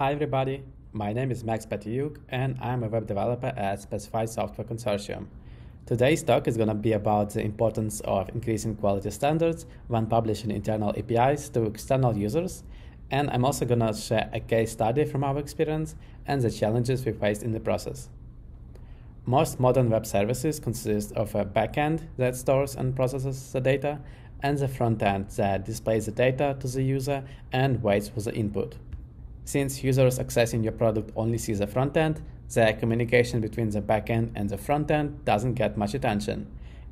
Hi everybody, my name is Max Patiyuk and I'm a web developer at Specified Software Consortium. Today's talk is going to be about the importance of increasing quality standards when publishing internal APIs to external users, and I'm also going to share a case study from our experience and the challenges we faced in the process. Most modern web services consist of a backend that stores and processes the data, and the front end that displays the data to the user and waits for the input. Since users accessing your product only see the front end, the communication between the backend and the front end doesn't get much attention.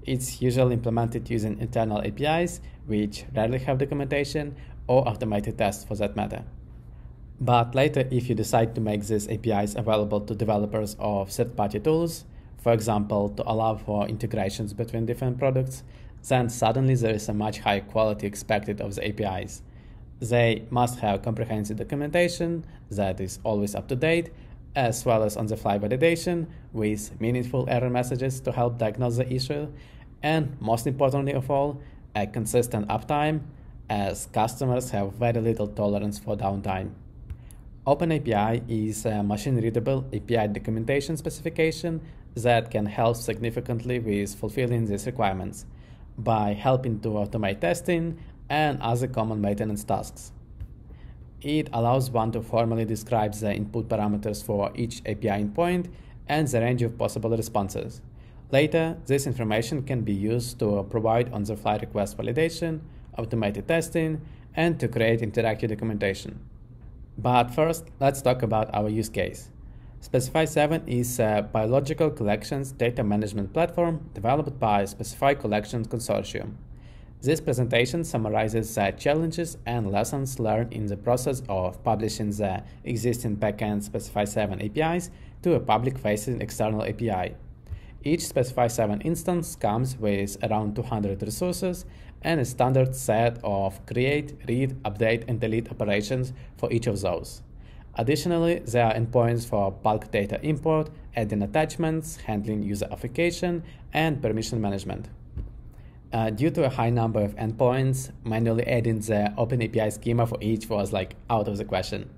It's usually implemented using internal APIs, which rarely have documentation or automated tests for that matter. But later, if you decide to make these APIs available to developers of third-party tools, for example, to allow for integrations between different products, then suddenly there is a much higher quality expected of the APIs. They must have comprehensive documentation that is always up to date, as well as on-the-fly validation with meaningful error messages to help diagnose the issue, and most importantly of all, a consistent uptime, as customers have very little tolerance for downtime. OpenAPI is a machine-readable API documentation specification that can help significantly with fulfilling these requirements by helping to automate testing and other common maintenance tasks. It allows one to formally describe the input parameters for each API endpoint and the range of possible responses. Later, this information can be used to provide on-the-fly request validation, automated testing, and to create interactive documentation. But first, let's talk about our use case. Specify 7 is a biological collections data management platform developed by Specify Collections Consortium. This presentation summarizes the challenges and lessons learned in the process of publishing the existing backend Specify 7 APIs to a public-facing external API. Each Specify 7 instance comes with around 200 resources and a standard set of create, read, update, and delete operations for each of those. Additionally, there are endpoints for bulk data import, adding attachments, handling user authentication, and permission management. Due to a high number of endpoints, manually adding the OpenAPI schema for each was out of the question.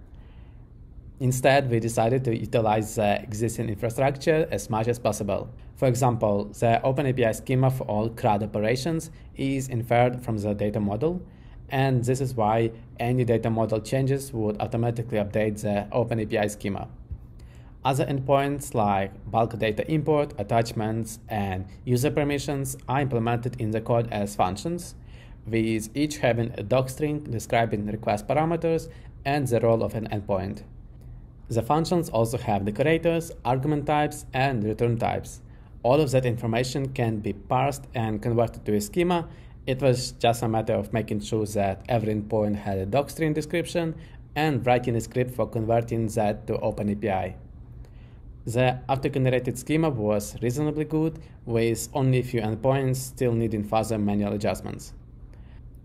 Instead, we decided to utilize the existing infrastructure as much as possible. For example, the OpenAPI schema for all CRUD operations is inferred from the data model, and this is why any data model changes would automatically update the OpenAPI schema. Other endpoints like bulk data import, attachments, and user permissions are implemented in the code as functions, with each having a docstring describing request parameters and the role of an endpoint. The functions also have decorators, argument types, and return types. All of that information can be parsed and converted to a schema. It was just a matter of making sure that every endpoint had a docstring description and writing a script for converting that to OpenAPI. The auto-generated schema was reasonably good, with only a few endpoints still needing further manual adjustments.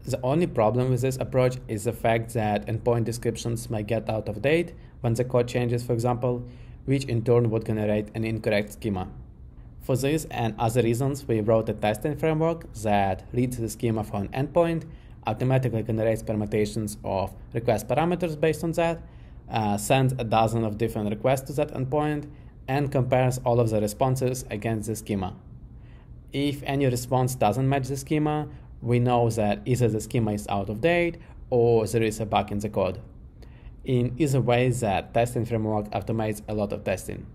The only problem with this approach is the fact that endpoint descriptions may get out of date when the code changes, for example, which in turn would generate an incorrect schema. For this and other reasons, we wrote a testing framework that reads the schema for an endpoint, automatically generates permutations of request parameters based on that, sends a dozen of different requests to that endpoint, and compares all of the responses against the schema. If any response doesn't match the schema, we know that either the schema is out of date or there is a bug in the code. In either way, the testing framework automates a lot of testing.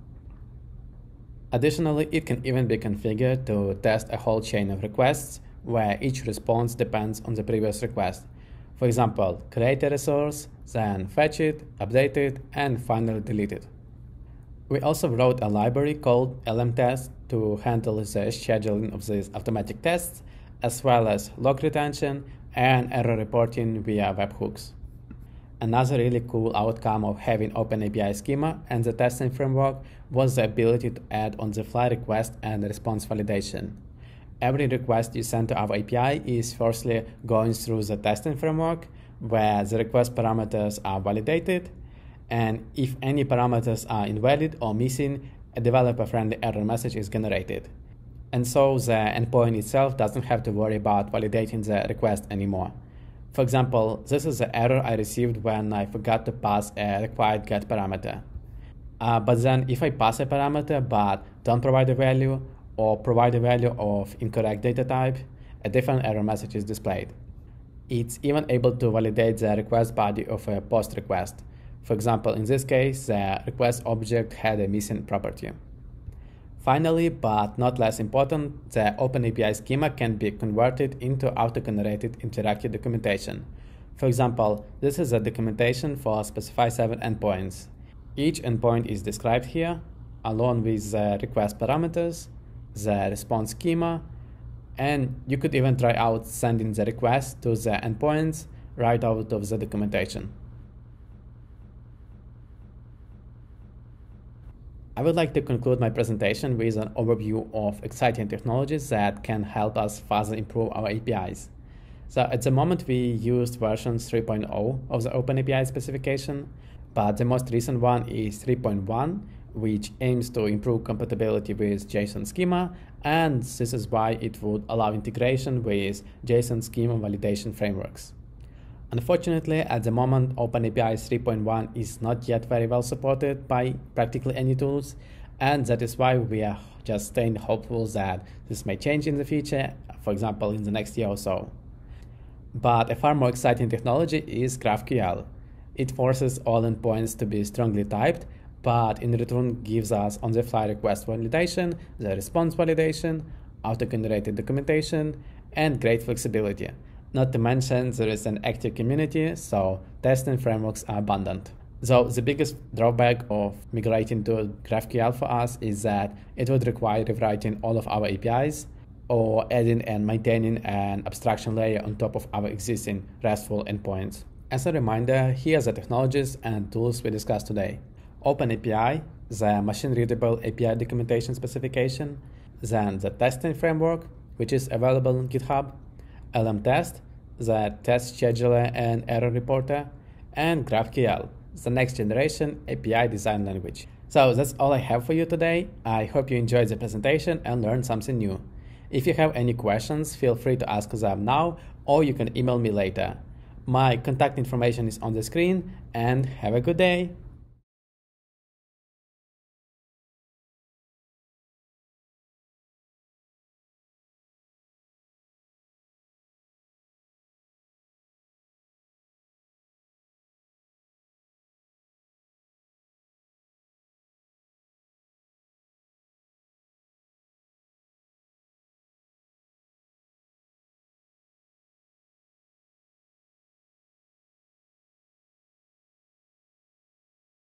Additionally, it can even be configured to test a whole chain of requests where each response depends on the previous request. For example, create a resource, then fetch it, update it, and finally delete it. We also wrote a library called lmtest to handle the scheduling of these automatic tests, as well as log retention and error reporting via webhooks. Another really cool outcome of having OpenAPI schema and the testing framework was the ability to add on-the-fly request and response validation. Every request you send to our API is firstly going through the testing framework, where the request parameters are validated, and if any parameters are invalid or missing, a developer-friendly error message is generated. And so the endpoint itself doesn't have to worry about validating the request anymore. For example, this is the error I received when I forgot to pass a required get parameter. But then if I pass a parameter but don't provide a value or provide a value of incorrect data type, a different error message is displayed. It's even able to validate the request body of a post request. For example, in this case, the request object had a missing property. Finally, but not less important, the OpenAPI schema can be converted into auto-generated interactive documentation. For example, this is a documentation for specify 7 endpoints. Each endpoint is described here, along with the request parameters, the response schema, and you could even try out sending the request to the endpoints right out of the documentation. I would like to conclude my presentation with an overview of exciting technologies that can help us further improve our APIs. So at the moment we used version 3.0 of the OpenAPI specification, but the most recent one is 3.1, which aims to improve compatibility with JSON schema, and this is why it would allow integration with JSON schema validation frameworks. Unfortunately, at the moment, OpenAPI 3.1 is not yet very well supported by practically any tools, and that is why we are just staying hopeful that this may change in the future, for example, in the next year or so. But a far more exciting technology is GraphQL. It forces all endpoints to be strongly typed, but in return gives us on-the-fly request validation, the response validation, auto-generated documentation, and great flexibility. Not to mention there is an active community, so testing frameworks are abundant. So the biggest drawback of migrating to GraphQL for us is that it would require rewriting all of our APIs or adding and maintaining an abstraction layer on top of our existing RESTful endpoints. As a reminder, here are the technologies and tools we discussed today. OpenAPI, the machine-readable API documentation specification, then the testing framework, which is available on GitHub, LMTest, the test scheduler and error reporter, and GraphQL, the next generation API design language. So that's all I have for you today. I hope you enjoyed the presentation and learned something new. If you have any questions, feel free to ask them now, or you can email me later. My contact information is on the screen, and have a good day.